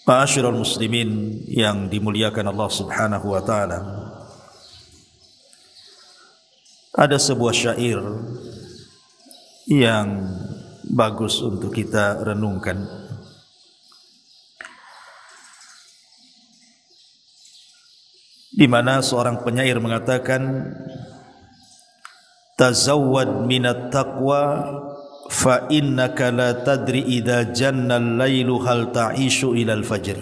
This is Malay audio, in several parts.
Ma'asyiral muslimin yang dimuliakan Allah Subhanahu wa taala. Ada sebuah syair yang bagus untuk kita renungkan. Di mana seorang penyair mengatakan, tazawwad minat taqwa fa innaka la tadri idza janna al-lailu hal ta'ishu ila al-fajr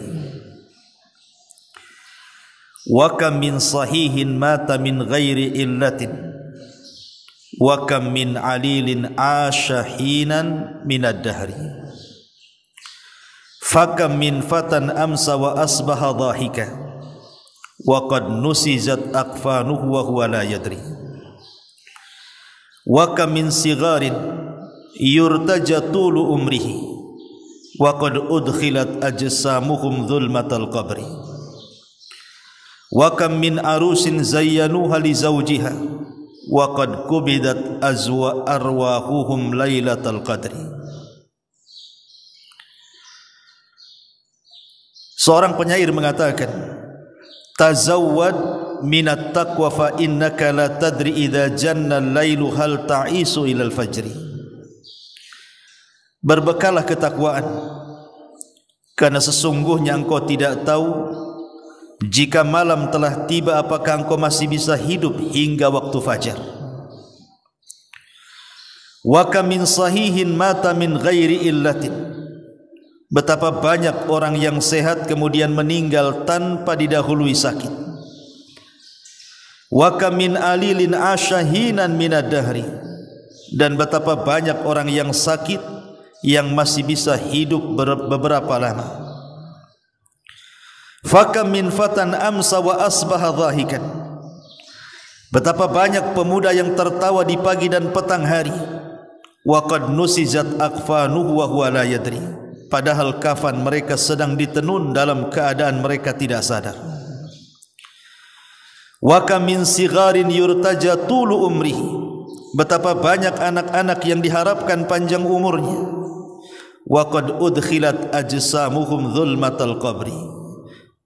wa kam min sahihin mata min ghairi illatin wa kam min alilin asha hinan min ad-dahri fa kam min fatan amsa wa asbaha dhahika wa qad nusizat aqfanuhu wa huwa la yadri wa kam min sigharin yurtaja tulu umrihi wa qad udkhilat ajsamuhum dhulmatal qabri wa kam min arusin zayyanuha li zawjiha wa qad kubidat azwa arwahuhum lailatal qadri. Seorang penyair mengatakan, tazawwad minat taqwa fa innaka la tadri idza janna al-lailu hal ta'isu ila al-fajri. Berbekalah ketakwaan, karena sesungguhnya engkau tidak tahu jika malam telah tiba apakah engkau masih bisa hidup hingga waktu fajar. Wa kam min sahihin mata min ghairi illatin. Betapa banyak orang yang sehat kemudian meninggal tanpa didahului sakit. Wa kam min alilin asyahinan minad dahri. Dan betapa banyak orang yang sakit yang masih bisa hidup beberapa lama. Fakam min fatan amsa wa asbaha dhahikan. Betapa banyak pemuda yang tertawa di pagi dan petang hari. Wa qad nusizat aqfanuhu wa huwa la yadri. Padahal kafan mereka sedang ditenun dalam keadaan mereka tidak sadar. Wa kam min sigharin yurtaja tulu umrihi. Betapa banyak anak-anak yang diharapkan panjang umurnya. Wa qad udkhilat ajsamuhum dhulmatal qabri.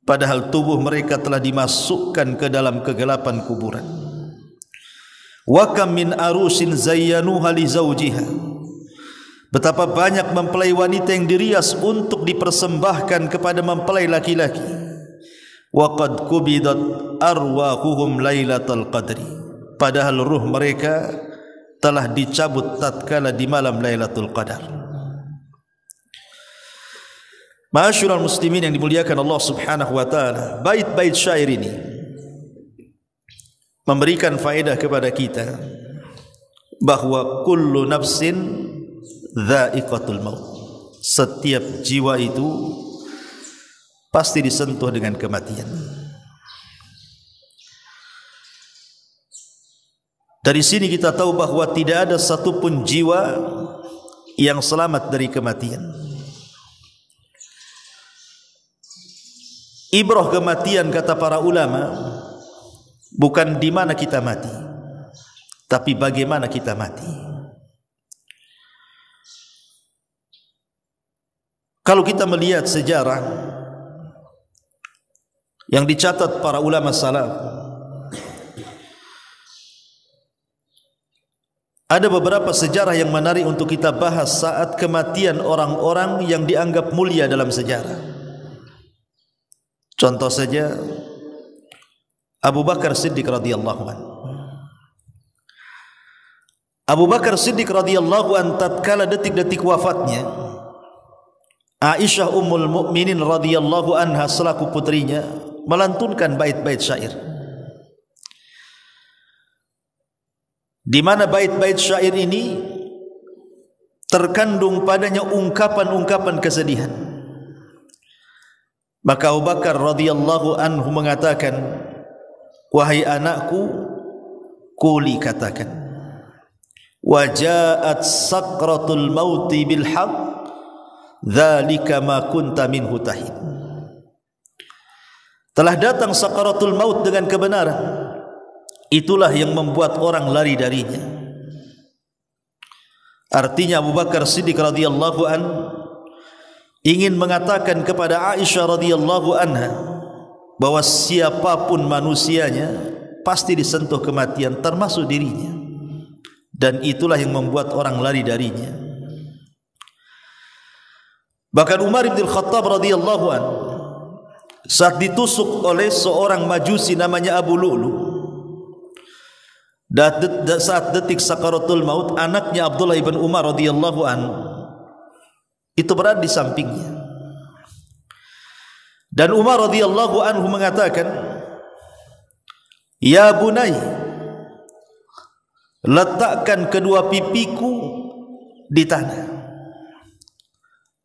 Padahal tubuh mereka telah dimasukkan ke dalam kegelapan kuburan. Wa kam min arusin zayyanuha li zawjiha. Betapa banyak mempelai wanita yang dirias untuk dipersembahkan kepada mempelai laki-laki. Wa qad kubidat arwahuhum lailatal qadri. Padahal ruh mereka telah dicabut tatkala di malam Lailatul Qadar. Ma'asyiral muslimin yang dimuliakan Allah Subhanahu wa taala, bait-bait syair ini memberikan faedah kepada kita bahwa kullu nafsin dha'iqatul maut. Setiap jiwa itu pasti disentuh dengan kematian. Dari sini kita tahu bahwa tidak ada satupun jiwa yang selamat dari kematian. Ibrah kematian, kata para ulama, bukan di mana kita mati, tapi bagaimana kita mati. Kalau kita melihat sejarah yang dicatat para ulama salaf, ada beberapa sejarah yang menarik untuk kita bahas saat kematian orang-orang yang dianggap mulia dalam sejarah. Contoh saja Abu Bakar Siddiq radhiyallahu anhu. Abu Bakar Siddiq radhiyallahu anhu tatkala detik-detik wafatnya, Aisyah Ummul Mukminin radhiyallahu anha selaku putrinya melantunkan bait-bait syair. Di mana bait-bait syair ini terkandung padanya ungkapan-ungkapan kesedihan. Maka Abu Bakar radhiyallahu anhu mengatakan, wahai anakku, quli, katakan, wajaat sakratul mauti bil haqq, dzalika ma kunta minhu tahid. Telah datang sakaratul maut dengan kebenaran, itulah yang membuat orang lari darinya. Artinya Abu Bakar Siddiq radhiyallahu an ingin mengatakan kepada Aisyah radhiyallahu anha bahwa siapapun manusianya pasti disentuh kematian termasuk dirinya, dan itulah yang membuat orang lari darinya. Bahkan Umar bin Khattab radhiyallahu anhu saat ditusuk oleh seorang majusi namanya Abu Lu'lu, saat detik sakaratul maut, anaknya Abdullah ibn Umar radhiyallahu anhu itu berada di sampingnya, dan Umar radhiyallahu anhu mengatakan, "Ya bunai, letakkan kedua pipiku di tanah."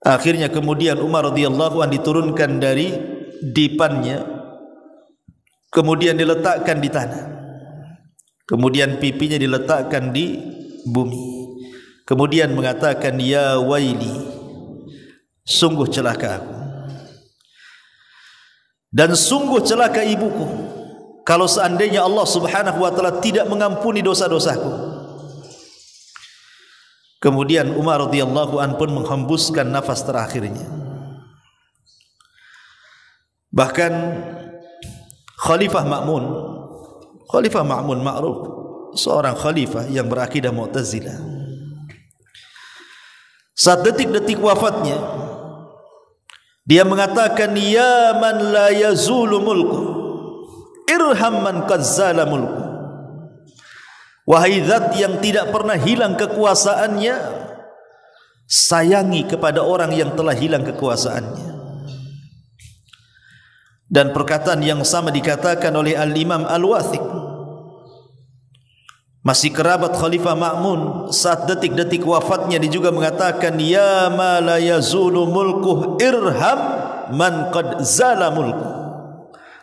Akhirnya kemudian Umar radhiyallahu anhu diturunkan dari dipannya, kemudian diletakkan di tanah, kemudian pipinya diletakkan di bumi, kemudian mengatakan, "Ya waili, sungguh celaka aku, dan sungguh celaka ibuku kalau seandainya Allah subhanahu wa ta'ala tidak mengampuni dosa-dosaku." Kemudian Umar radhiyallahu anhu pun menghembuskan nafas terakhirnya. Bahkan Khalifah Ma'mun ma'ruf, seorang khalifah yang berakidah Mu'tazilah, saat detik-detik wafatnya dia mengatakan, "Ya man la yazulu mulku, irham man qad zala mulku." Wahai zat yang tidak pernah hilang kekuasaannya, sayangi kepada orang yang telah hilang kekuasaannya. Dan perkataan yang sama dikatakan oleh Al-Imam Al-Wathiq, masih kerabat Khalifah Ma'mun, saat detik-detik wafatnya dia juga mengatakan, "Ya ma la yazulu mulkuh, irham man qad zala mulkuh."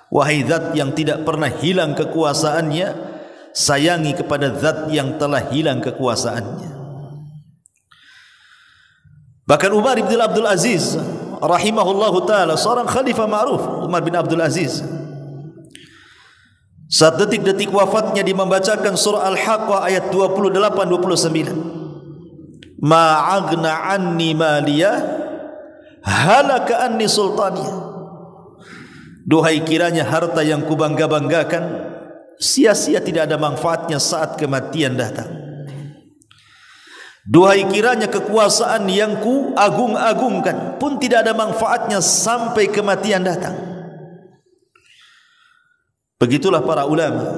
Wahai zat yang tidak pernah hilang kekuasaannya, sayangi kepada zat yang telah hilang kekuasaannya. Bahkan Umar bin Abdul Aziz rahimahullahu ta'ala, seorang khalifah ma'ruf, Umar bin Abdul Aziz, saat detik-detik wafatnya dia membacakan surah Al-Haqqah ayat 28-29, "Ma'agna anni maliyah, halaka anni sultaniyah." Duhai kiranya harta yang kubangga-banggakan sia-sia, tidak ada manfaatnya saat kematian datang. Duhai kiranya kekuasaan yang ku agung-agungkan pun tidak ada manfaatnya sampai kematian datang. Begitulah para ulama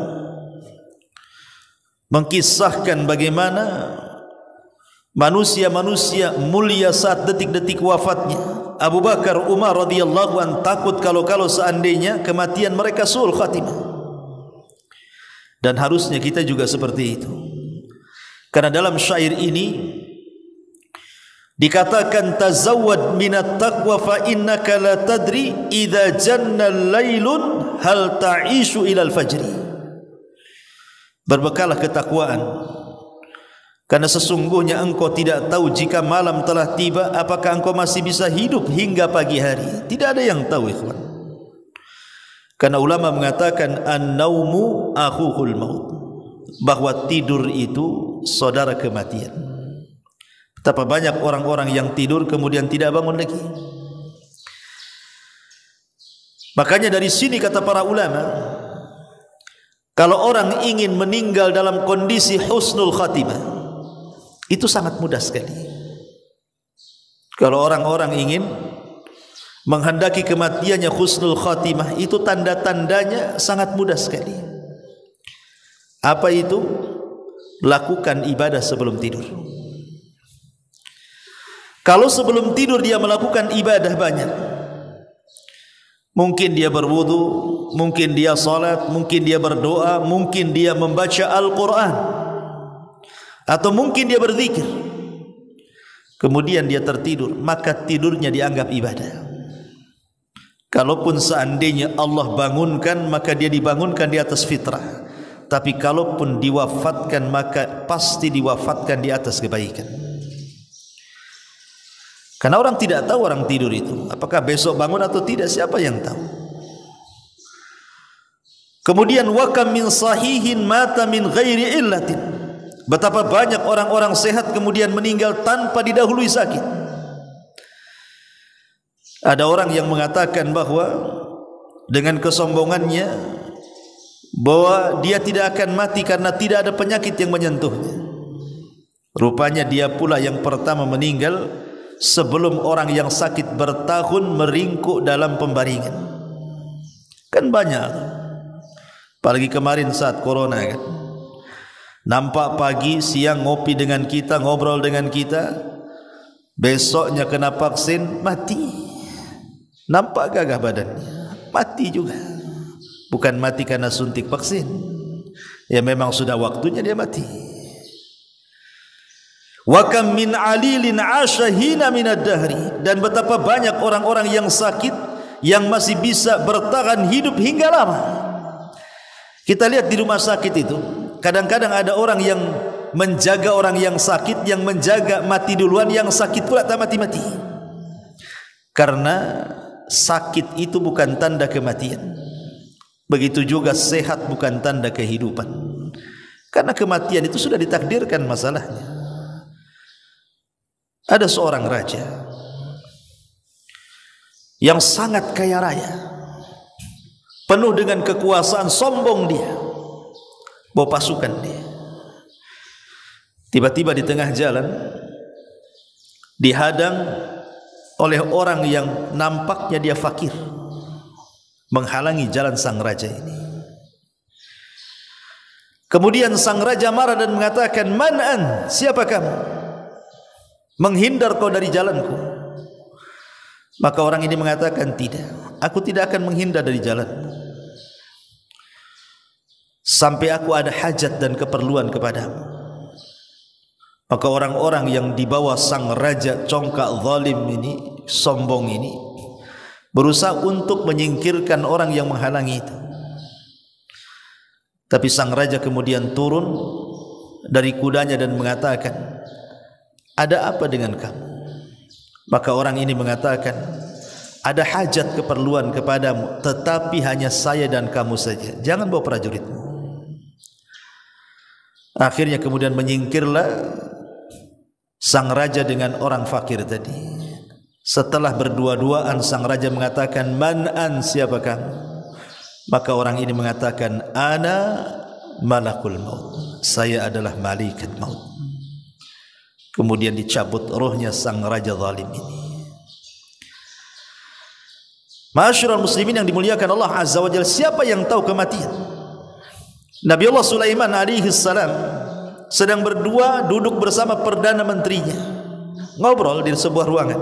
mengkisahkan bagaimana manusia-manusia mulia saat detik-detik wafatnya. Abu Bakar, Umar radhiyallahu an takut kalau seandainya kematian mereka su'ul khatimah. Dan harusnya kita juga seperti itu. Karena dalam syair ini dikatakan, "Tazawwad minat taqwa fa innaka la tadri idza janna lailun hal ta'ishu ilal fajri." Berbekalah ketakwaan, karena sesungguhnya engkau tidak tahu jika malam telah tiba apakah engkau masih bisa hidup hingga pagi hari. Tidak ada yang tahu, ikhwan. Karena ulama mengatakan an-naumu akhuhul maut, bahwa tidur itu saudara kematian. Betapa banyak orang-orang yang tidur kemudian tidak bangun lagi. Makanya dari sini kata para ulama, kalau orang ingin meninggal dalam kondisi husnul khatimah, itu sangat mudah sekali. Kalau orang-orang ingin menghendaki kematiannya husnul khatimah, itu tanda-tandanya sangat mudah sekali. Apa itu? Lakukan ibadah sebelum tidur. Kalau sebelum tidur dia melakukan ibadah banyak, mungkin dia berwudu, mungkin dia salat, mungkin dia berdoa, mungkin dia membaca Al-Quran, atau mungkin dia berzikir, kemudian dia tertidur, maka tidurnya dianggap ibadah. Kalaupun seandainya Allah bangunkan, maka dia dibangunkan di atas fitrah. Tapi kalaupun diwafatkan, maka pasti diwafatkan di atas kebaikan. Karena orang tidak tahu orang tidur itu, apakah besok bangun atau tidak, siapa yang tahu. Kemudian wa kam min sahihin mata min ghairi illatin. Betapa banyak orang-orang sehat kemudian meninggal tanpa didahului sakit. Ada orang yang mengatakan bahwa dengan kesombongannya bahwa dia tidak akan mati karena tidak ada penyakit yang menyentuhnya. Rupanya dia pula yang pertama meninggal sebelum orang yang sakit bertahun meringkuk dalam pembaringan. Kan banyak, apalagi kemarin saat corona kan, nampak pagi siang ngopi dengan kita, ngobrol dengan kita, besoknya kena vaksin mati. Nampak gagah badannya, mati juga. Bukan mati karena suntik vaksin, ya memang sudah waktunya dia mati. Wa kam min alilin ashahina minad dahri, dan betapa banyak orang-orang yang sakit yang masih bisa bertahan hidup hingga lama. Kita lihat di rumah sakit itu, kadang-kadang ada orang yang menjaga orang yang sakit, yang menjaga mati duluan, yang sakit pula tak mati-mati. Karena sakit itu bukan tanda kematian. Begitu juga sehat bukan tanda kehidupan. Karena kematian itu sudah ditakdirkan masalahnya. Ada seorang raja yang sangat kaya raya, penuh dengan kekuasaan, sombong dia, bawa pasukan dia. Tiba-tiba di tengah jalan dihadang oleh orang yang nampaknya dia fakir, menghalangi jalan sang raja ini. Kemudian sang raja marah dan mengatakan, "Man an? Siapa kamu? Menghindar kau dari jalanku?" Maka orang ini mengatakan, "Tidak, aku tidak akan menghindar dari jalanmu sampai aku ada hajat dan keperluan kepadamu." Maka orang-orang yang dibawa sang raja congkak zalim ini, sombong ini, berusaha untuk menyingkirkan orang yang menghalangi itu. Tapi sang raja kemudian turun dari kudanya dan mengatakan, "Ada apa dengan kamu?" Maka orang ini mengatakan, "Ada hajat keperluan kepadamu, tetapi hanya saya dan kamu saja. Jangan bawa prajuritmu." Akhirnya kemudian menyingkirlah sang raja dengan orang fakir tadi. Setelah berdua-duaan sang raja mengatakan, "Man an? Siapa kamu?" Maka orang ini mengatakan, "Ana malakul maut. Saya adalah malaikat maut." Kemudian dicabut rohnya sang raja zalim ini. Ma'asyiral muslimin yang dimuliakan Allah Azza wa Jalla, siapa yang tahu kematian? Nabi Allah Sulaiman alaihi salam sedang berdua duduk bersama perdana menterinya, ngobrol di sebuah ruangan.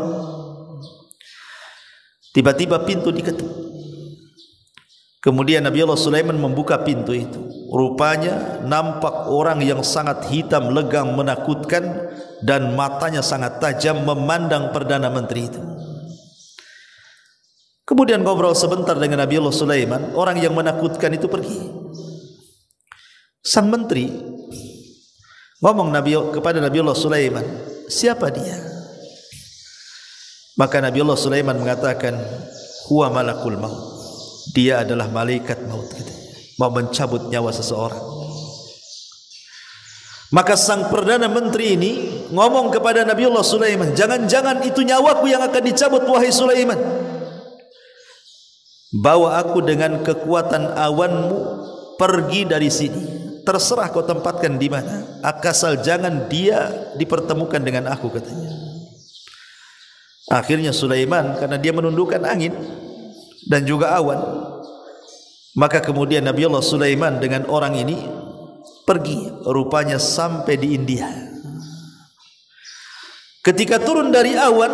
Tiba-tiba pintu diketuk. Kemudian Nabi Allah Sulaiman membuka pintu itu. Rupanya nampak orang yang sangat hitam, legam, menakutkan, dan matanya sangat tajam memandang perdana menteri itu. Kemudian ngobrol sebentar dengan Nabi Allah Sulaiman, orang yang menakutkan itu pergi. Sang menteri ngomong kepada Nabi Allah Sulaiman, "Siapa dia?" Maka Nabi Allah Sulaiman mengatakan, "Huwa malakul maut." Dia adalah malaikat maut, mau mencabut nyawa seseorang. Maka sang perdana menteri ini ngomong kepada Nabi Allah Sulaiman, "Jangan-jangan itu nyawaku yang akan dicabut, wahai Sulaiman. Bawa aku dengan kekuatan awanmu pergi dari sini. Terserah kau tempatkan di mana, asal jangan dia dipertemukan dengan aku," katanya. Akhirnya Sulaiman, karena dia menundukkan angin dan juga awan, maka kemudian Nabi Allah Sulaiman dengan orang ini pergi, rupanya sampai di India. Ketika turun dari awan,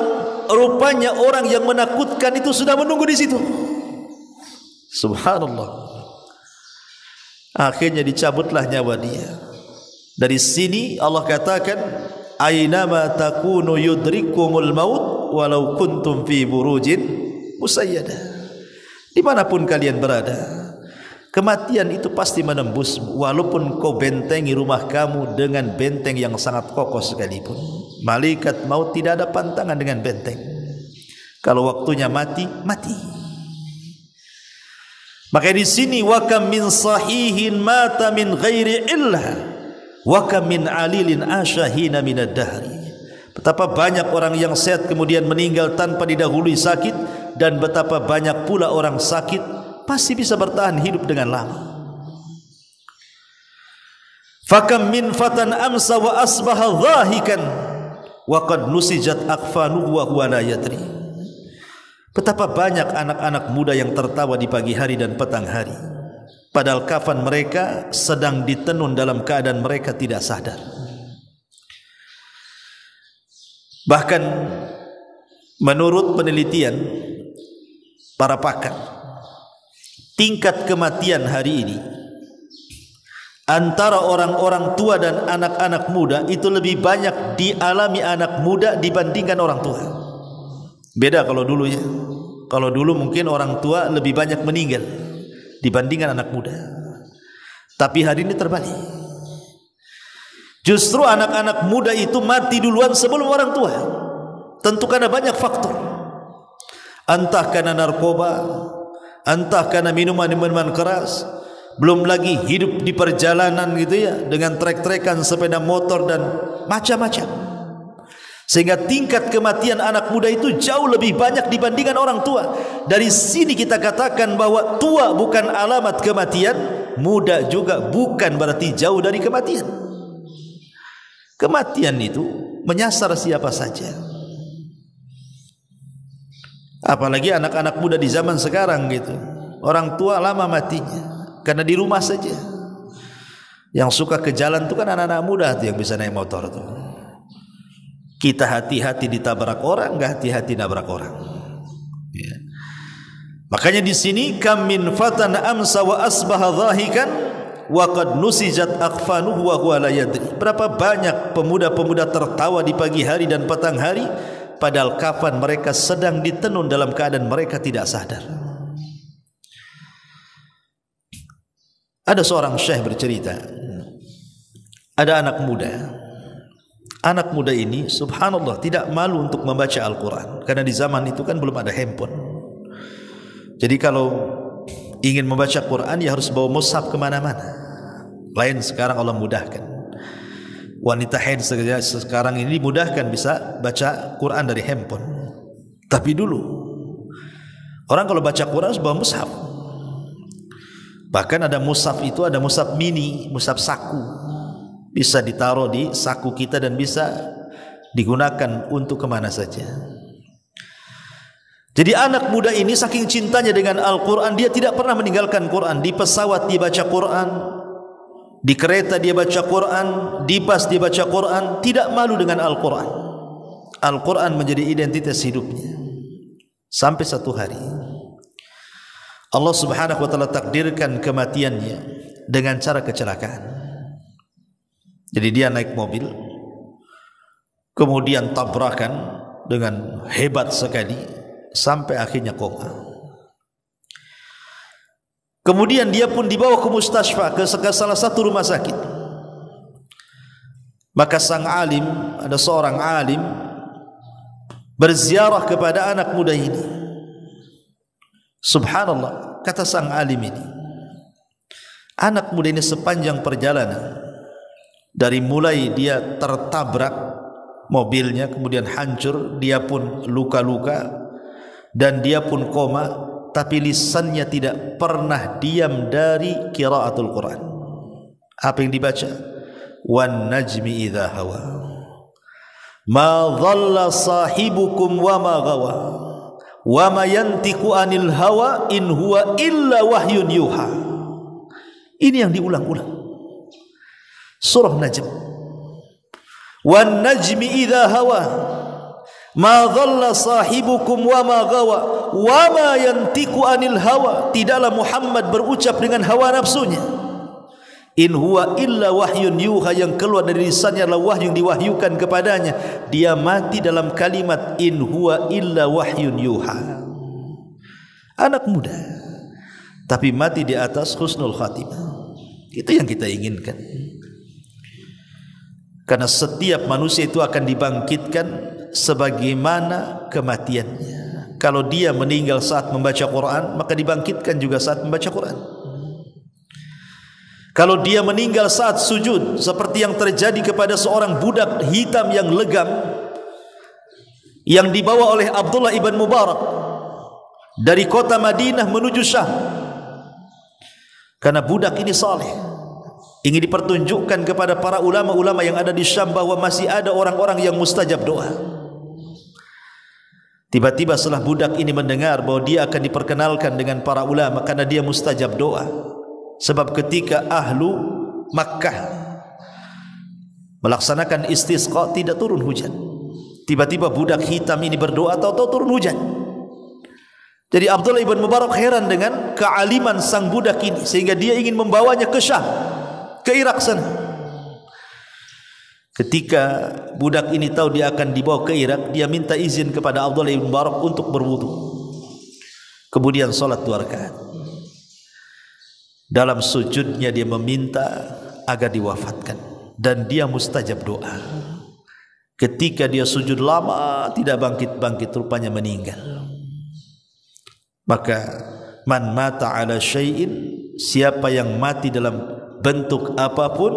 rupanya orang yang menakutkan itu sudah menunggu di situ. Subhanallah. Akhirnya dicabutlah nyawa dia. Dari sini Allah katakan, "Ainama takunu yudrikumul maut walau kuntum fi burujin musayyadah." Dimanapun kalian berada, kematian itu pasti menembus, walaupun kau bentengi rumah kamu dengan benteng yang sangat kokoh sekalipun. Malaikat maut tidak ada pantangan dengan benteng. Kalau waktunya mati, mati. Maka di sini, wa kam min sahihin mata min ghairi illah wa kam min alilin ashahina minad dahri. Betapa banyak orang yang sehat kemudian meninggal tanpa didahului sakit, dan betapa banyak pula orang sakit pasti bisa bertahan hidup dengan lama. Fakam min fatan amsa wa asbaha dhahikan wa qad nusijat akfanuhu wa huwa la yadri. Betapa banyak anak-anak muda yang tertawa di pagi hari dan petang hari, padahal kafan mereka sedang ditenun dalam keadaan mereka tidak sadar. Bahkan menurut penelitian para pakar, tingkat kematian hari ini antara orang-orang tua dan anak-anak muda itu lebih banyak dialami anak muda dibandingkan orang tua. Beda kalau dulu ya. Kalau dulu mungkin orang tua lebih banyak meninggal dibandingkan anak muda. Tapi hari ini terbalik. Justru anak-anak muda itu mati duluan sebelum orang tua. Tentu karena banyak faktor. Entah karena narkoba, entah karena minuman-minuman keras, belum lagi hidup di perjalanan gitu ya, dengan trek-trekan sepeda motor dan macam-macam. Sehingga tingkat kematian anak muda itu jauh lebih banyak dibandingkan orang tua. Dari sini kita katakan bahwa tua bukan alamat kematian, muda juga bukan berarti jauh dari kematian. Kematian itu menyasar siapa saja. Apalagi anak-anak muda di zaman sekarang gitu. Orang tua lama matinya karena di rumah saja. Yang suka ke jalan itu kan anak-anak muda tuh yang bisa naik motor tuh. Kita hati-hati ditabrak orang, enggak hati-hati nabrak orang. Ya. Makanya di sini kam min fatan amsa wa asbaha dhahikan wa qad nusijat akfanuhu wa huwa la yadri. Berapa banyak pemuda-pemuda tertawa di pagi hari dan petang hari, padahal kafan mereka sedang ditenun dalam keadaan mereka tidak sadar. Ada seorang syekh bercerita, ada anak muda. Anak muda ini subhanallah tidak malu untuk membaca Al-Quran, karena di zaman itu kan belum ada handphone. Jadi kalau ingin membaca Quran ya harus bawa mushaf kemana-mana. Lain sekarang Allah mudahkan. Wanita haid sekarang ini dimudahkan bisa baca Quran dari handphone. Tapi dulu orang kalau baca Quran harus bawa mushaf. Bahkan ada mushaf itu ada mushaf mini, mushaf saku. Bisa ditaruh di saku kita dan bisa digunakan untuk kemana saja. Jadi anak muda ini saking cintanya dengan Al-Quran, dia tidak pernah meninggalkan Quran. Di pesawat dia baca Quran, di kereta dia baca Quran, di bus dia baca Quran. Tidak malu dengan Al-Quran. Al-Quran menjadi identitas hidupnya. Sampai satu hari Allah subhanahu wa ta'ala takdirkan kematiannya dengan cara kecelakaan. Jadi dia naik mobil, kemudian tabrakan dengan hebat sekali sampai akhirnya koma. Kemudian dia pun dibawa ke mustasfa, ke salah satu rumah sakit. Maka sang alim, ada seorang alim berziarah kepada anak muda ini. Subhanallah, kata sang alim ini, anak muda ini sepanjang perjalanan, dari mulai dia tertabrak mobilnya, kemudian hancur, dia pun luka-luka dan dia pun koma, tapi lisannya tidak pernah diam dari qiraatul Quran. Apa yang dibaca? Wan najmi idza hawa ma dhalla sahibukum wa ma ghawa wa ma yantiqu anil hawa in huwa illa wahyun yuha. Ini yang diulang-ulang. Surah Najm. Wan najmi idza hawa ma dhalla sahibukum wa ma ghawa wa ma yantiqu anil hawa. Tidaklah Muhammad berucap dengan hawa nafsunya. In huwa illa wahyun yuha, yang keluar dari lisannya adalah wahyu yang diwahyukan kepadanya. Dia mati dalam kalimat in huwa illa wahyun yuha. Anak muda tapi mati di atas husnul khatimah. Itu yang kita inginkan. Karena setiap manusia itu akan dibangkitkan sebagaimana kematiannya. Kalau dia meninggal saat membaca Quran, maka dibangkitkan juga saat membaca Quran. Kalau dia meninggal saat sujud, seperti yang terjadi kepada seorang budak hitam yang legam yang dibawa oleh Abdullah ibn Mubarak, dari kota Madinah menuju Syam. Karena budak ini saleh, ingin dipertunjukkan kepada para ulama-ulama yang ada di Syam bahwa masih ada orang-orang yang mustajab doa. Tiba-tiba setelah budak ini mendengar bahwa dia akan diperkenalkan dengan para ulama karena dia mustajab doa. Sebab ketika ahlu Makkah melaksanakan istisqa tidak turun hujan. Tiba-tiba budak hitam ini berdoa, tahu-tahu turun hujan. Jadi Abdullah ibn Mubarak heran dengan kealiman sang budak ini, sehingga dia ingin membawanya ke Syam, ke Irak sana. Ketika budak ini tahu dia akan dibawa ke Irak, dia minta izin kepada Abdullah ibn Mubarak untuk berwudu. Kemudian salat 2 rakaat. Dalam sujudnya dia meminta agar diwafatkan, dan dia mustajab doa. Ketika dia sujud lama tidak bangkit-bangkit, rupanya meninggal. Maka man mata ala syai'in, siapa yang mati dalam bentuk apapun,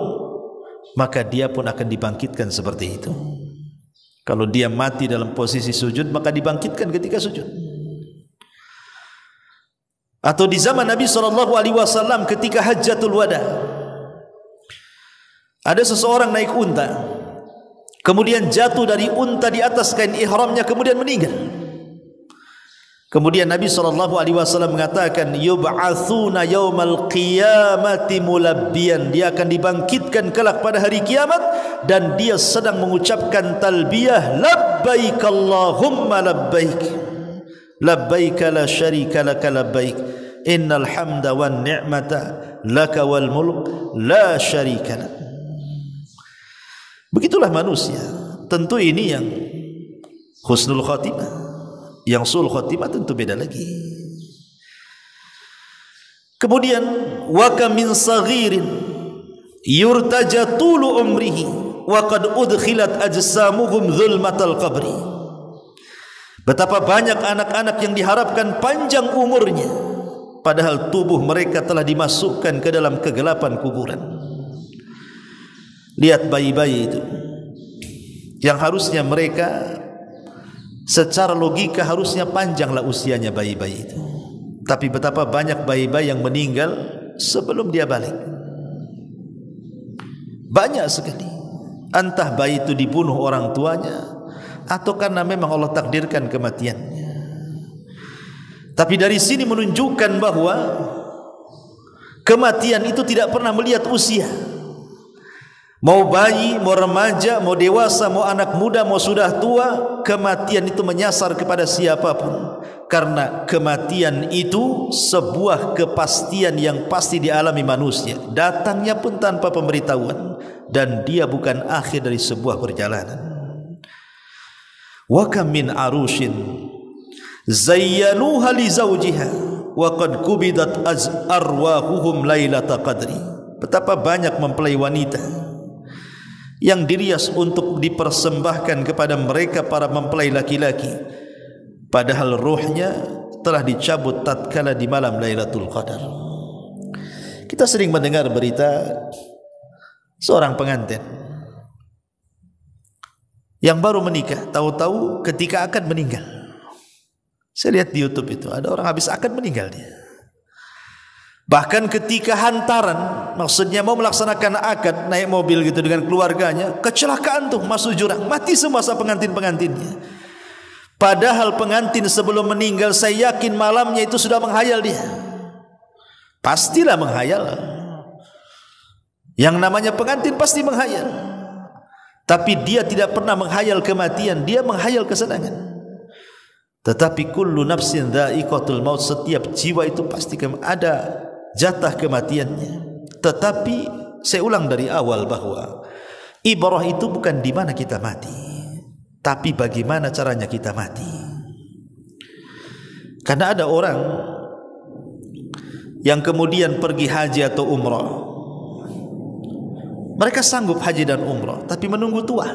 maka dia pun akan dibangkitkan seperti itu. Kalau dia mati dalam posisi sujud, maka dibangkitkan ketika sujud. Atau di zaman Nabi SAW ketika Hajjatul Wada, ada seseorang naik unta, kemudian jatuh dari unta di atas kain ihramnya, kemudian meninggal. Kemudian Nabi SAW mengatakan, yub'atsuna yaumal qiyamati mulabbiyan, dia akan dibangkitkan kelak pada hari kiamat dan dia sedang mengucapkan talbiyah, labbaik Allahumma labbaik, labbaik la syarika laka labbaik, innal hamda wan ni'mata laka wal mulk la syarika lak. Begitulah manusia. Tentu ini yang husnul khatimah. Yang sul khatimah tentu beda lagi. Kemudian wa kam min saghirin yurtaja tulu umrihi wa qad udkhilat ajsamuhum zulmatal qabri. Betapa banyak anak-anak yang diharapkan panjang umurnya, padahal tubuh mereka telah dimasukkan ke dalam kegelapan kuburan. Lihat bayi-bayi itu yang harusnya mereka secara logika harusnya panjanglah usianya bayi-bayi itu, tapi betapa banyak bayi-bayi yang meninggal sebelum dia balik. Banyak sekali. Entah bayi itu dibunuh orang tuanya atau karena memang Allah takdirkan kematiannya. Tapi dari sini menunjukkan bahwa kematian itu tidak pernah melihat usia. Mau bayi, mau remaja, mau dewasa, mau anak muda, mau sudah tua, kematian itu menyasar kepada siapapun. Karena kematian itu sebuah kepastian yang pasti dialami manusia, datangnya pun tanpa pemberitahuan, dan dia bukan akhir dari sebuah perjalanan. Wa kam min arushin zayyanuha li zawjiha wa qad kubidat arwahuhum lailata qadri. Betapa banyak mempelai wanita yang dirias untuk dipersembahkan kepada mereka para mempelai laki-laki, padahal ruhnya telah dicabut tatkala di malam Lailatul Qadar. Kita sering mendengar berita seorang pengantin yang baru menikah, tahu-tahu ketika akan meninggal. Saya lihat di YouTube itu ada orang habis akan meninggal dia. Bahkan ketika hantaran, maksudnya mau melaksanakan akad, naik mobil gitu dengan keluarganya, kecelakaan tuh, masuk jurang, mati semua pengantin-pengantinnya. Padahal pengantin sebelum meninggal, saya yakin malamnya itu sudah menghayal dia. Pastilah menghayal. Yang namanya pengantin pasti menghayal. Tapi dia tidak pernah menghayal kematian, dia menghayal kesenangan. Tetapi kullu nafsin dha'iqatul maut, setiap jiwa itu pasti ada jatah kematiannya. Tetapi saya ulang dari awal bahwa ibrah itu bukan di mana kita mati, tapi bagaimana caranya kita mati. Karena ada orang yang kemudian pergi haji atau umrah, mereka sanggup haji dan umrah tapi menunggu tua.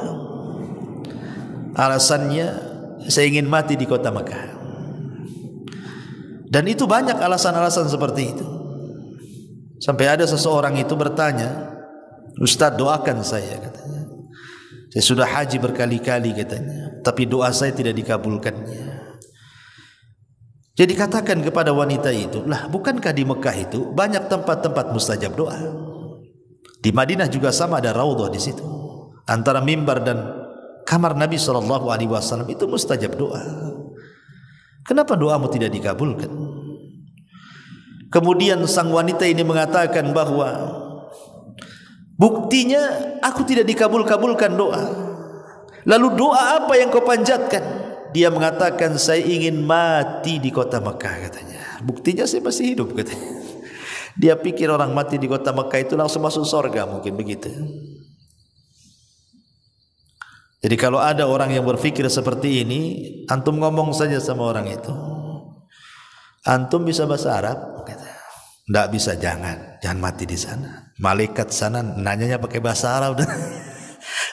Alasannya, saya ingin mati di kota Makkah. Dan itu banyak alasan-alasan seperti itu. Sampai ada seseorang itu bertanya, Ustaz doakan saya, katanya. Saya sudah haji berkali-kali, katanya, tapi doa saya tidak dikabulkannya. Jadi katakan kepada wanita itu, lah bukankah di Mekah itu banyak tempat-tempat mustajab doa? Di Madinah juga sama, ada raudhah di situ. Antara mimbar dan kamar Nabi SAW itu mustajab doa. Kenapa doamu tidak dikabulkan? Kemudian sang wanita ini mengatakan bahwa buktinya aku tidak dikabul-kabulkan doa. Lalu doa apa yang kau panjatkan? Dia mengatakan, saya ingin mati di kota Mekah katanya. Buktinya saya masih hidup katanya. Dia pikir orang mati di kota Mekah itu langsung masuk surga, mungkin begitu. Jadi kalau ada orang yang berpikir seperti ini, antum ngomong saja sama orang itu, antum bisa bahasa Arab? Tidak bisa, jangan mati di sana. Malaikat sana nanyanya pakai bahasa Arab.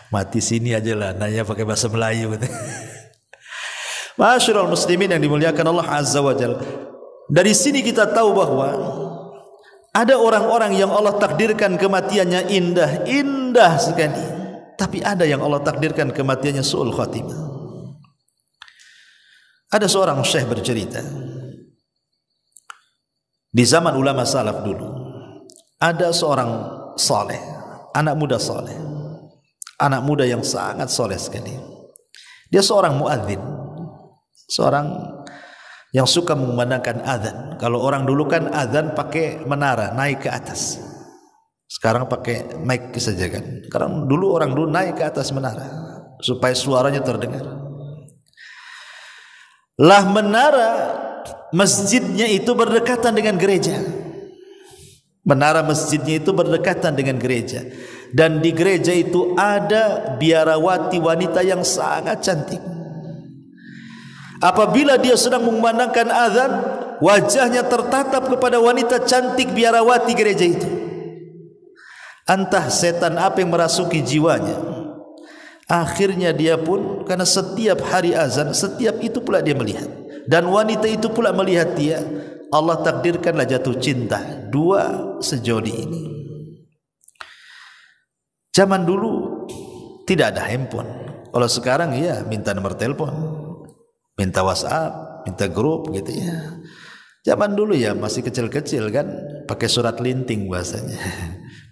Mati sini aja lah, nanya pakai bahasa Melayu. Ma'asyiral muslimin yang dimuliakan Allah Azza wa Jalla. Dari sini kita tahu bahwa ada orang-orang yang Allah takdirkan kematiannya indah sekali, tapi ada yang Allah takdirkan kematiannya su'ul khatimah. Ada seorang syekh bercerita, di zaman ulama salaf dulu, ada seorang saleh, anak muda saleh, anak muda yang sangat saleh sekali. Dia seorang muadzin, seorang yang suka mengumandangkan azan. Kalau orang dulu kan azan pakai menara, naik ke atas. Sekarang pakai mic saja kan. Karena dulu orang dulu naik ke atas menara supaya suaranya terdengar. Lah menara masjidnya itu berdekatan dengan gereja. Menara masjidnya itu berdekatan dengan gereja. Dan di gereja itu ada biarawati wanita yang sangat cantik. Apabila dia sedang mengumandangkan azan, wajahnya tertatap kepada wanita cantik biarawati gereja itu. Entah setan apa yang merasuki jiwanya. Akhirnya dia pun, karena setiap hari azan, setiap itu pula dia melihat. Dan wanita itu pula melihat dia. Allah takdirkanlah jatuh cinta dua sejodi ini. Zaman dulu tidak ada handphone. Kalau sekarang ya minta nomor telepon, minta WhatsApp, minta grup gitu ya. Zaman dulu ya masih kecil-kecil kan, pakai surat linting bahasanya.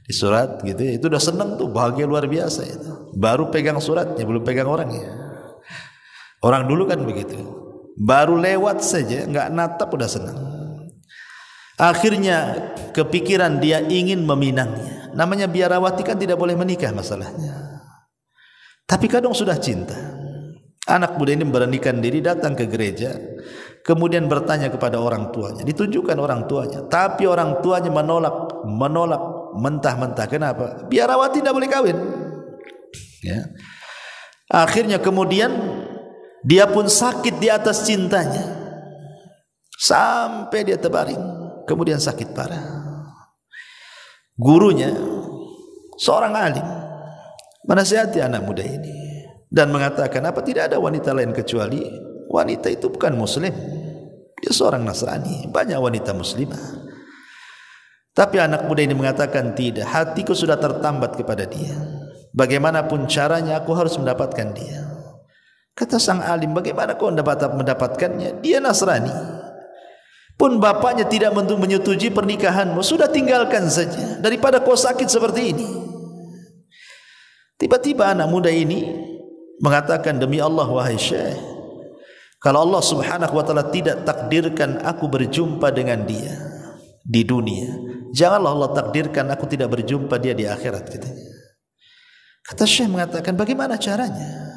Di surat gitu ya, itu udah seneng tuh, bahagia luar biasa itu. Baru pegang suratnya, belum pegang orangnya. Orang dulu kan begitu. Baru lewat saja, nggak natap udah senang. Akhirnya kepikiran dia ingin meminangnya. Namanya biarawati kan tidak boleh menikah masalahnya. Tapi kadang sudah cinta. Anak muda ini memberanikan diri datang ke gereja, kemudian bertanya kepada orang tuanya, ditunjukkan orang tuanya, tapi orang tuanya menolak mentah-mentah. Kenapa? Biarawati tidak boleh kawin. Ya. Akhirnya kemudian dia pun sakit di atas cintanya, sampai dia terbaring, kemudian sakit parah. Gurunya seorang alim menasihati anak muda ini dan mengatakan, apa tidak ada wanita lain kecuali wanita itu bukan muslim, dia seorang Nasrani, banyak wanita muslimah. Tapi anak muda ini mengatakan, tidak, hatiku sudah tertambat kepada dia, bagaimanapun caranya aku harus mendapatkan dia. Kata sang alim, bagaimana kau mendapatkannya? Dia Nasrani, pun bapaknya tidak menyetujui pernikahanmu, sudah tinggalkan saja daripada kau sakit seperti ini. Tiba-tiba anak muda ini mengatakan, demi Allah wahai Syekh, kalau Allah subhanahu wa ta'ala tidak takdirkan aku berjumpa dengan dia di dunia, janganlah Allah takdirkan aku tidak berjumpa dia di akhirat, katanya. Kata Syekh mengatakan, bagaimana caranya?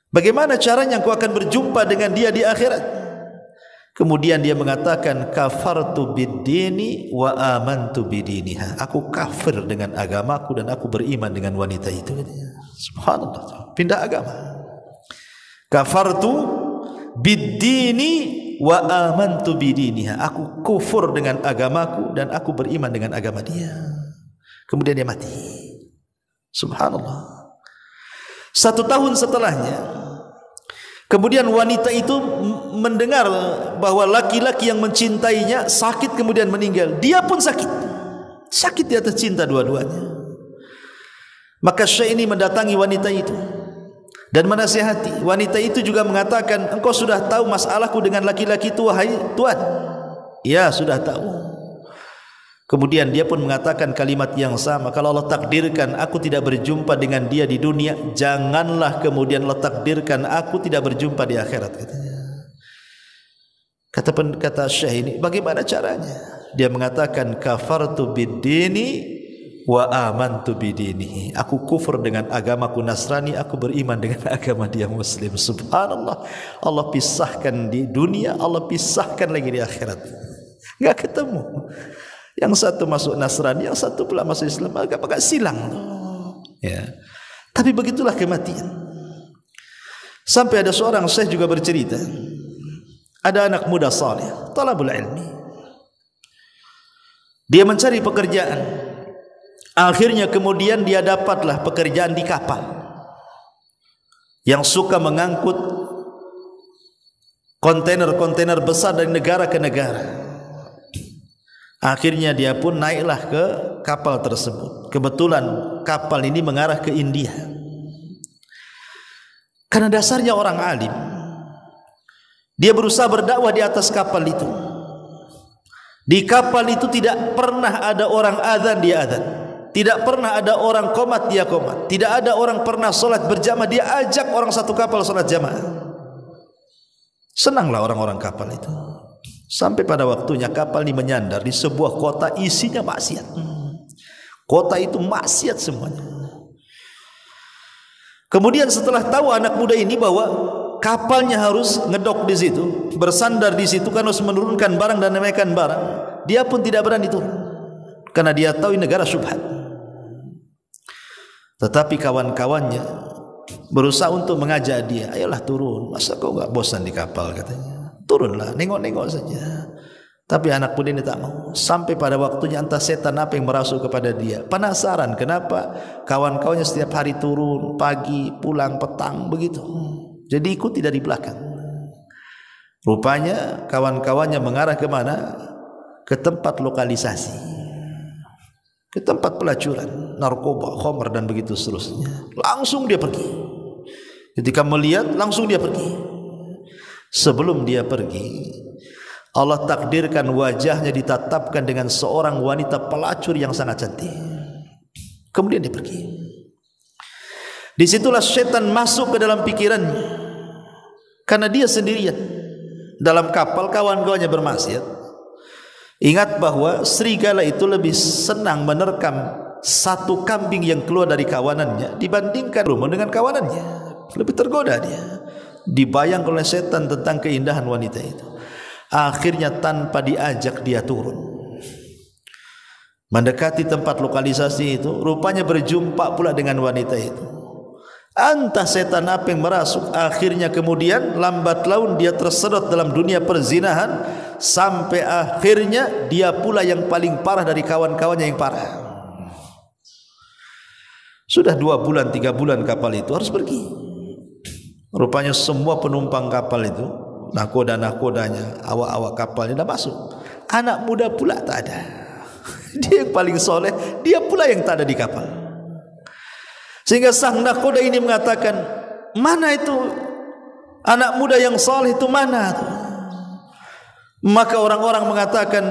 Bagaimana caranya aku akan berjumpa dengan dia di akhirat? Kemudian dia mengatakan, kafartu bid-dini wa amantu bidiniha. Aku kafir dengan agamaku dan aku beriman dengan wanita itu. Subhanallah, pindah agama. Kafartu bid-dini wa amantu bidiniha. Aku kufur dengan agamaku dan aku beriman dengan agama dia. Kemudian dia mati. Subhanallah. 1 tahun setelahnya, kemudian wanita itu mendengar bahwa laki-laki yang mencintainya sakit kemudian meninggal. Dia pun sakit. Sakit di atas cinta dua-duanya. Maka Syekh ini mendatangi wanita itu dan menasihati. Wanita itu juga mengatakan, engkau sudah tahu masalahku dengan laki-laki itu wahai Tuan? Ya, sudah tahu. Kemudian dia pun mengatakan kalimat yang sama, kalau Allah takdirkan aku tidak berjumpa dengan dia di dunia, janganlah kemudian Allah takdirkan aku tidak berjumpa di akhirat, katanya. Kata Syekh ini, bagaimana caranya? Dia mengatakan, kafartu bid-dini wa amantu bidinihi. Aku kufur dengan agamaku Nasrani, aku beriman dengan agama dia Muslim. Subhanallah, Allah pisahkan di dunia, Allah pisahkan lagi di akhirat. Enggak ketemu. Yang satu masuk Nasrani, yang satu pula masuk Islam, agak silang. Ya. Tapi begitulah kematian. Sampai ada seorang syekh juga bercerita, ada anak muda saleh, talabul ilmi. Dia mencari pekerjaan. Akhirnya kemudian dia dapatlah pekerjaan di kapal yang suka mengangkut kontainer-kontainer besar dari negara ke negara. Akhirnya dia pun naiklah ke kapal tersebut. Kebetulan kapal ini mengarah ke India. Karena dasarnya orang alim, dia berusaha berdakwah di atas kapal itu. Di kapal itu tidak pernah ada orang azan, dia azan. Tidak pernah ada orang qomat, dia qomat. Tidak ada orang pernah solat berjamaah, dia ajak orang satu kapal solat jamaah. Senanglah orang-orang kapal itu. Sampai pada waktunya kapal ini menyandar di sebuah kota isinya maksiat. Kota itu maksiat semuanya. Kemudian setelah tahu anak muda ini bahwa kapalnya harus ngedok di situ, bersandar di situ, kan harus menurunkan barang dan menaikkan barang, dia pun tidak berani turun karena dia tahu ini negara syubhat. Tetapi kawan-kawannya berusaha untuk mengajak dia, ayolah turun, masa kau enggak bosan di kapal, katanya. Turunlah, nengok-nengok saja. Tapi anak muda ini tak mau. Sampai pada waktunya entah setan apa yang merasuk kepada dia. Penasaran kenapa kawan-kawannya setiap hari turun, pagi, pulang, petang, begitu. Jadi ikuti dari belakang. Rupanya kawan-kawannya mengarah ke mana? Ke tempat lokalisasi, ke tempat pelacuran narkoba, khamr dan begitu seterusnya. Langsung dia pergi. Ketika melihat, langsung dia pergi. Sebelum dia pergi, Allah takdirkan wajahnya ditatapkan dengan seorang wanita pelacur yang sangat cantik. Kemudian dia pergi. Disitulah setan masuk ke dalam pikirannya, karena dia sendirian dalam kapal, kawan-kawannya bermaksiat. Ingat bahwa serigala itu lebih senang menerkam satu kambing yang keluar dari kawanannya dibandingkan rumah dengan kawanannya. Lebih tergoda dia, dibayang oleh setan tentang keindahan wanita itu. Akhirnya tanpa diajak dia turun, mendekati tempat lokalisasi itu. Rupanya berjumpa pula dengan wanita itu. Entah setan apa yang merasuk. Akhirnya kemudian lambat laun dia tersedot dalam dunia perzinahan, sampai akhirnya dia pula yang paling parah dari kawan-kawannya yang parah. Sudah 2 bulan 3 bulan kapal itu harus pergi. Rupanya semua penumpang kapal itu, nahkoda-nahkodanya, awak-awak kapalnya dah masuk. Anak muda pula tak ada. Dia yang paling soleh, dia pula yang tak ada di kapal. Sehingga sang nahkoda ini mengatakan, mana itu anak muda yang soleh itu, mana itu? Maka orang-orang mengatakan,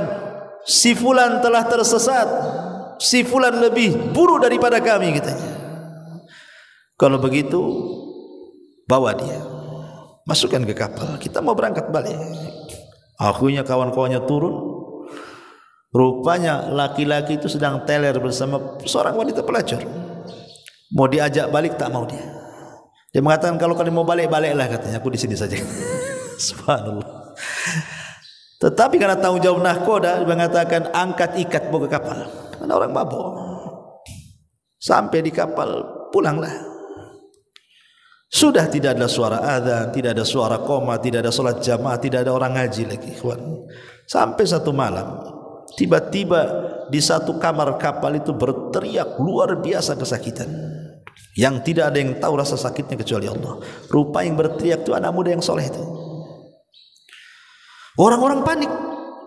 si fulan telah tersesat, si fulan lebih buruk daripada kami, katanya. Kalau begitu, bawa dia, masukkan ke kapal, kita mau berangkat balik. Akhirnya kawan-kawannya turun. Rupanya laki-laki itu sedang teler bersama seorang wanita pelacur. Mau diajak balik tak mau dia. Dia mengatakan, kalau kalian mau balik, baliklah, katanya, aku di sini saja. Subhanallah. Tetapi karena tanggung jawab nahkoda, dia mengatakan, angkat ikat bawa ke kapal. Karena orang mabuk. Sampai di kapal, pulanglah. Sudah tidak ada suara adzan, tidak ada suara qoma, tidak ada salat jamaah, tidak ada orang ngaji lagi, ikhwan. Sampai satu malam, tiba-tiba di satu kamar kapal itu berteriak luar biasa kesakitan, yang tidak ada yang tahu rasa sakitnya kecuali Allah. Rupa yang berteriak itu anak muda yang soleh itu. Orang-orang panik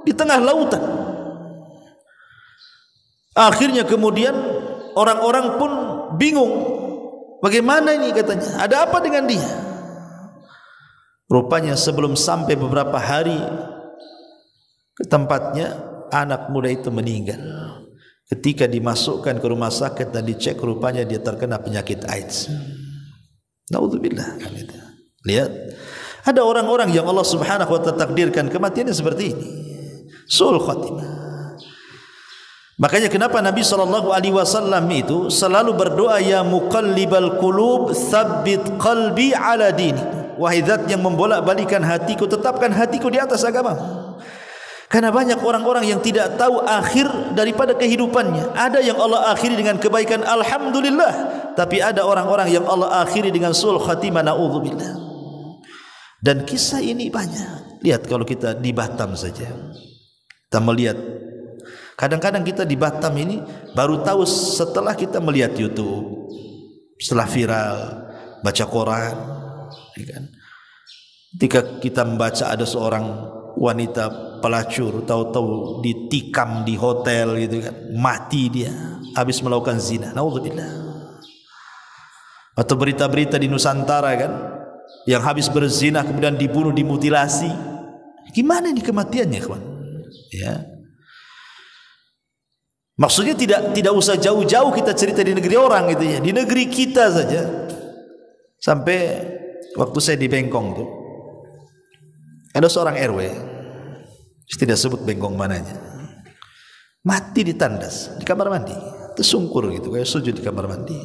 di tengah lautan. Akhirnya kemudian orang-orang pun bingung, Bagaimana ini katanya? Ada apa dengan dia? Rupanya sebelum sampai beberapa hari ke tempatnya, anak muda itu meninggal. Ketika dimasukkan ke rumah sakit dan dicek, rupanya dia terkena penyakit AIDS. Naudzubillah. Lihat, ada orang-orang yang Allah Subhanahu wa ta'ala takdirkan kematiannya seperti ini, su'ul khatimah. Makanya kenapa Nabi SAW itu selalu berdoa, ya muqallibal qulub tsabbit qalbi ala dini. Wahai zat yang membolak-balikan hatiku, tetapkan hatiku di atas agama. Karena banyak orang-orang yang tidak tahu akhir daripada kehidupannya. Ada yang Allah akhiri dengan kebaikan, alhamdulillah, tapi ada orang-orang yang Allah akhiri dengan su'ul khatimah, naudzubillah. Dan kisah ini banyak. Lihat kalau kita di Batam saja, kita melihat, kadang-kadang kita di Batam ini baru tahu setelah kita melihat YouTube, setelah viral, baca Quran, kan? Ketika kita membaca ada seorang wanita pelacur, tahu-tahu ditikam di hotel gitu kan, mati dia habis melakukan zina, naudzubillah. Atau berita-berita di Nusantara kan, yang habis berzina kemudian dibunuh, dimutilasi. Gimana ini kematiannya, kawan? Ya. Maksudnya tidak usah jauh-jauh kita cerita di negeri orang gitu ya, di negeri kita saja. Sampai waktu saya di Bengkong tuh, ada seorang RW, tidak sebut Bengkong mananya, mati di tandas di kamar mandi, tersungkur gitu, kayak sujud di kamar mandi.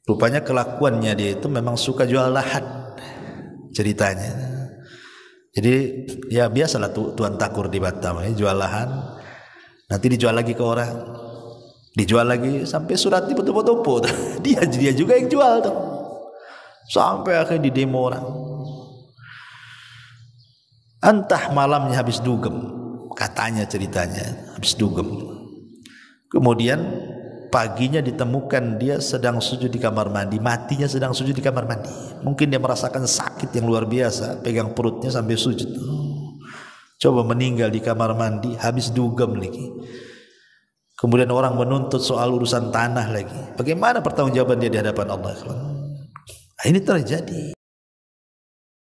Rupanya kelakuannya dia itu memang suka jual lahan, ceritanya. Jadi ya biasalah tuan takur di Batam, ya, jual lahan, nanti dijual lagi ke orang, dijual lagi sampai surat dipoto-foto. Dia juga yang jual tuh, sampai akhirnya di demo orang. Entah malamnya habis dugem, katanya ceritanya habis dugem. Kemudian paginya ditemukan dia sedang sujud di kamar mandi, matinya sedang sujud di kamar mandi. Mungkin dia merasakan sakit yang luar biasa, pegang perutnya sampai sujud. Coba meninggal di kamar mandi, habis dugem lagi. Kemudian orang menuntut soal urusan tanah lagi. Bagaimana pertanggungjawaban dia di hadapan Allah? Ini terjadi.